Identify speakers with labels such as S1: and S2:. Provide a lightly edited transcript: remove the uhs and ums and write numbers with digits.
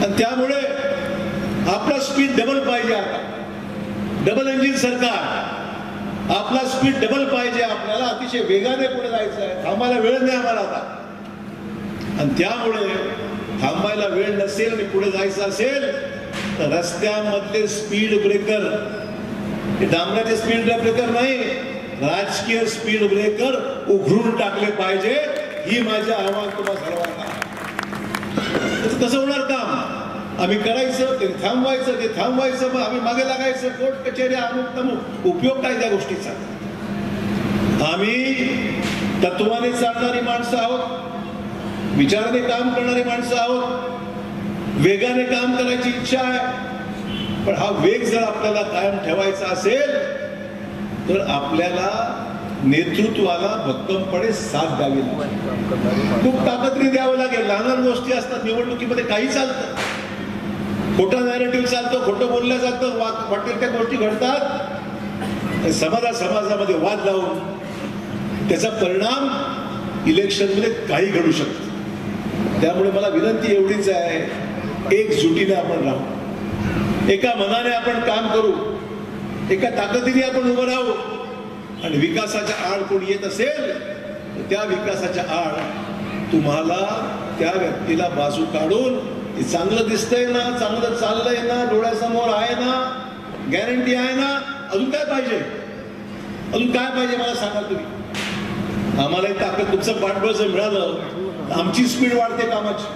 S1: आणि त्यामुळे आपला स्पीड डबल पाहिजे. आता डबल इंजिन सरकार, आपला स्पीड डबल पाहिजे. आपल्याला अतिशय वेगाने पुढे जायचं आहे. थांबायला वेळ नाही आम्हाला आता. आणि त्यामुळे थांबायला वेळ नसेल आणि पुढे जायचं असेल तर रस्त्यामधले स्पीड ब्रेकर, हे डांबराचे स्पीड ब्रेकर नाही, राजकीय स्पीड ब्रेकर उघडून टाकले पाहिजे. ही माझं आव्हान तुम्हा सर्वांना. कसं होणार काम? आम्ही करायचं ते थांबवायचं, ते थांबवायचं, मग आम्ही मागे लागायचं, कोर्ट कचेऱ्या, अमुक तमुक. उपयोग काय त्या गोष्टीचा? आम्ही तत्वाने चालणारी माणसं आहोत, विचाराने काम करणारी माणसं आहोत, वेगाने काम करायची इच्छा आहे. पण हा वेग जर आपल्याला कायम ठेवायचा असेल तर आपल्याला नेतृत्वाला भक्कमपणे साथ द्यावी लागेल. खूप ताकदीने द्यावं लागेल. लहान लहान गोष्टी असतात निवडणुकीमध्ये, काही चालतं, खोटा नॅरेटिव्ह चालतो, खोटं बोललं जातं, वाटेल त्या गोष्टी घडतात. समाजामध्ये वाद लावून त्याचा परिणाम इलेक्शनमध्ये काही घडू शकतो. त्यामुळे मला विनंती एवढीच आहे, एकजुटीने आपण राहू, एका मनाने आपण काम करू, एका ताकदीने आपण उभं राहू. आणि विकासाच्या आड कोणी येत असेल तर त्या विकासाच्या आड तुम्हाला त्या व्यक्तीला बाजू काढून, ते चांगलं दिसतंय ना, चांगलं चाललंय ना, डोळ्यासमोर आहे ना, गॅरंटी आहे ना, अजून काय पाहिजे? अजून काय पाहिजे मला सांगा तुम्ही. आम्हाला ताकद तुमचं पाठबळ जर मिळालं, आमची स्पीड वाढते कामाची.